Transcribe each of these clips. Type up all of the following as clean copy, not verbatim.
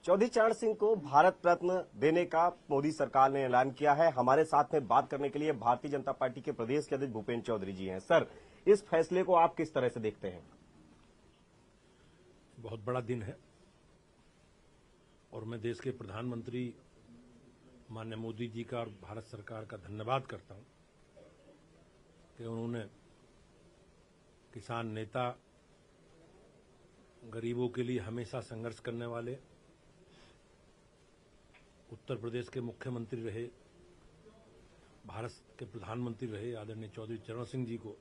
चौधरी चरण सिंह को भारत रत्न देने का मोदी सरकार ने ऐलान किया है। हमारे साथ में बात करने के लिए भारतीय जनता पार्टी के प्रदेश के अध्यक्ष भूपेंद्र चौधरी जी हैं। सर, इस फैसले को आप किस तरह से देखते हैं? बहुत बड़ा दिन है और मैं देश के प्रधानमंत्री माननीय मोदी जी का और भारत सरकार का धन्यवाद करता हूं कि उन्होंने किसान नेता, गरीबों के लिए हमेशा संघर्ष करने वाले, उत्तर प्रदेश के मुख्यमंत्री रहे, भारत के प्रधानमंत्री रहे आदरणीय चौधरी चरण सिंह जी को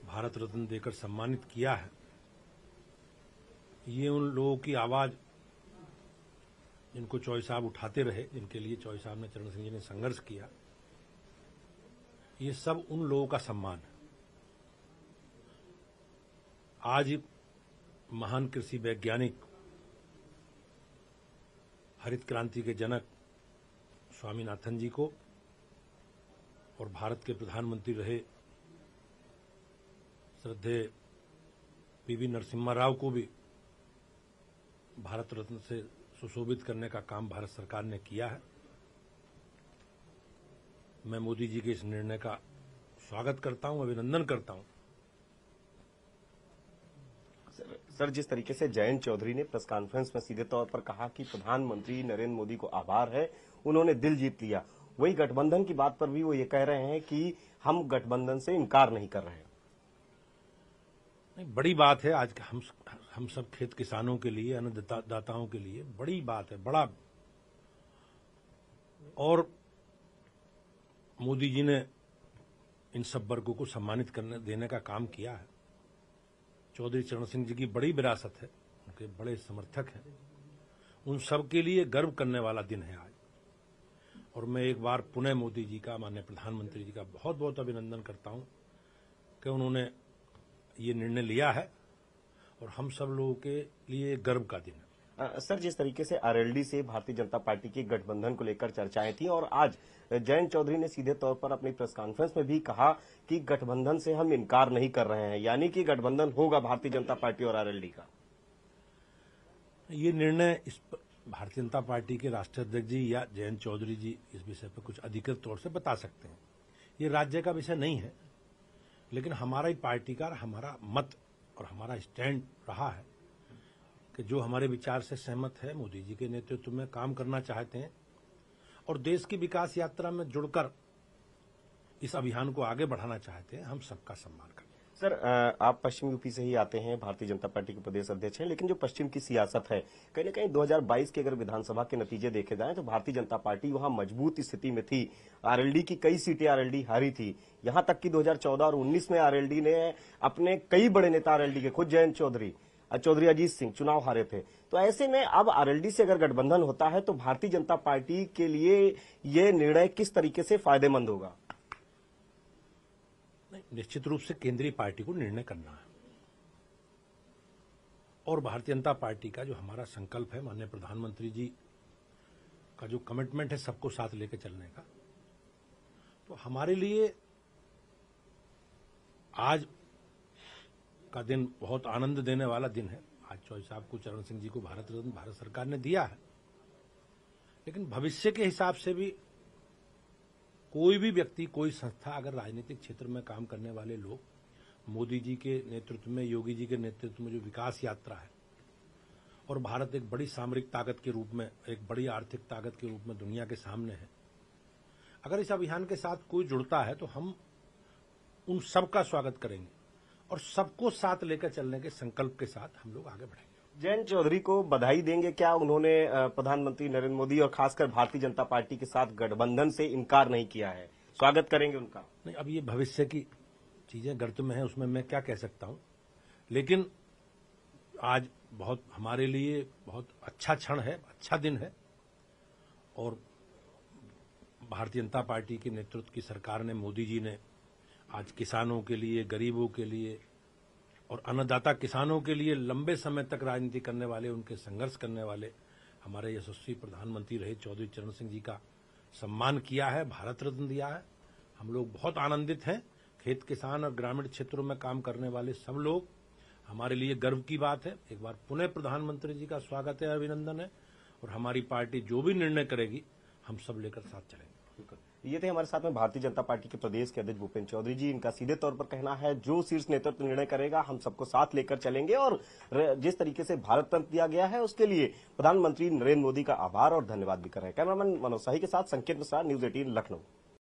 भारत रत्न देकर सम्मानित किया है। ये उन लोगों की आवाज जिनको चौधरी साहब उठाते रहे, जिनके लिए चौधरी साहब ने, चरण सिंह जी ने संघर्ष किया, ये सब उन लोगों का सम्मान है। आज महान कृषि वैज्ञानिक, हरित क्रांति के जनक स्वामीनाथन जी को और भारत के प्रधानमंत्री रहे श्रद्धेय पीवी नरसिम्हा राव को भी भारत रत्न से सुशोभित करने का काम भारत सरकार ने किया है। मैं मोदी जी के इस निर्णय का स्वागत करता हूं, अभिनंदन करता हूं। सर, जिस तरीके से जयंत चौधरी ने प्रेस कॉन्फ्रेंस में सीधे तौर पर कहा कि प्रधानमंत्री नरेंद्र मोदी को आभार है, उन्होंने दिल जीत लिया, वही गठबंधन की बात पर भी वो ये कह रहे हैं कि हम गठबंधन से इनकार नहीं कर रहे हैं। नहीं, बड़ी बात है। आज हम सब खेत किसानों के लिए, अन्नदाताओं के लिए बड़ी बात है, बड़ा। और मोदी जी ने इन सब वर्गों को सम्मानित करने देने का काम किया है। चौधरी चरण सिंह जी की बड़ी विरासत है, उनके बड़े समर्थक हैं, उन सब के लिए गर्व करने वाला दिन है आज। और मैं एक बार पुनः मोदी जी का, माननीय प्रधानमंत्री जी का बहुत बहुत अभिनंदन करता हूं कि उन्होंने ये निर्णय लिया है और हम सब लोगों के लिए गर्व का दिन है। सर, जिस तरीके से आरएलडी से भारतीय जनता पार्टी के गठबंधन को लेकर चर्चाएं थी और आज जयंत चौधरी ने सीधे तौर पर अपनी प्रेस कॉन्फ्रेंस में भी कहा कि गठबंधन से हम इनकार नहीं कर रहे हैं, यानी कि गठबंधन होगा भारतीय जनता पार्टी और आरएलडी का। ये निर्णय इस भारतीय जनता पार्टी के राष्ट्रीय अध्यक्ष जी या जयंत चौधरी जी इस विषय पर कुछ अधिकृत तौर से बता सकते हैं। ये राज्य का विषय नहीं है, लेकिन हमारा ही पार्टी का हमारा मत और हमारा स्टैंड रहा है कि जो हमारे विचार से सहमत है, मोदी जी के नेतृत्व में काम करना चाहते हैं और देश की विकास यात्रा में जुड़कर इस अभियान को आगे बढ़ाना चाहते हैं, हम सबका सम्मान करें। सर, आप पश्चिम यूपी से ही आते हैं, भारतीय जनता पार्टी के प्रदेश अध्यक्ष हैं, लेकिन जो पश्चिम की सियासत है, कहीं न कहीं 2022 के अगर विधानसभा के नतीजे देखे जाएं तो भारतीय जनता पार्टी वहां मजबूत स्थिति में थी। आरएलडी की कई सीटें आरएलडी हारी थी, यहां तक कि 2014 और 19 में आरएलडी ने अपने कई बड़े नेता आरएलडी के, खुद जयंत चौधरी अजीत सिंह चुनाव हारे थे। तो ऐसे में अब आरएलडी से अगर गठबंधन होता है तो भारतीय जनता पार्टी के लिए ये निर्णय किस तरीके से फायदेमंद होगा? निश्चित रूप से केंद्रीय पार्टी को निर्णय करना है और भारतीय जनता पार्टी का जो हमारा संकल्प है, माननीय प्रधानमंत्री जी का जो कमिटमेंट है सबको साथ लेकर चलने का, तो हमारे लिए आज का दिन बहुत आनंद देने वाला दिन है। आज चौधरी साहब को, चरण सिंह जी को भारत रत्न भारत सरकार ने दिया है, लेकिन भविष्य के हिसाब से भी कोई भी व्यक्ति, कोई संस्था, अगर राजनीतिक क्षेत्र में काम करने वाले लोग मोदी जी के नेतृत्व में, योगी जी के नेतृत्व में जो विकास यात्रा है और भारत एक बड़ी सामरिक ताकत के रूप में, एक बड़ी आर्थिक ताकत के रूप में दुनिया के सामने है, अगर इस अभियान के साथ कोई जुड़ता है तो हम उन सबका स्वागत करेंगे और सबको साथ लेकर चलने के संकल्प के साथ हम लोग आगे बढ़ेंगे। जयंत चौधरी को बधाई देंगे क्या? उन्होंने प्रधानमंत्री नरेंद्र मोदी और खासकर भारतीय जनता पार्टी के साथ गठबंधन से इनकार नहीं किया है, स्वागत करेंगे उनका? नहीं, अब ये भविष्य की चीजें गर्त में है, उसमें मैं क्या कह सकता हूं, लेकिन आज बहुत हमारे लिए बहुत अच्छा क्षण है, अच्छा दिन है और भारतीय जनता पार्टी के नेतृत्व की सरकार ने, मोदी जी ने आज किसानों के लिए, गरीबों के लिए और अन्नदाता किसानों के लिए लंबे समय तक राजनीति करने वाले, उनके संघर्ष करने वाले हमारे यशस्वी प्रधानमंत्री रहे चौधरी चरण सिंह जी का सम्मान किया है, भारत रत्न दिया है। हम लोग बहुत आनंदित हैं। खेत किसान और ग्रामीण क्षेत्रों में काम करने वाले सब लोग हमारे लिए गर्व की बात है। एक बार पुनः प्रधानमंत्री जी का स्वागत है, अभिनंदन है, और हमारी पार्टी जो भी निर्णय करेगी हम सब लेकर साथ चलेंगे। ये थे हमारे साथ में भारतीय जनता पार्टी के प्रदेश के अध्यक्ष भूपेंद्र चौधरी जी। इनका सीधे तौर पर कहना है, जो शीर्ष नेतृत्व निर्णय करेगा हम सबको साथ लेकर चलेंगे, और जिस तरीके से भारत रत्न दिया गया है उसके लिए प्रधानमंत्री नरेंद्र मोदी का आभार और धन्यवाद भी कर रहे हैं। कैमरामैन मनोज शाही के साथ संकेत मिश्रा, न्यूज 18 लखनऊ।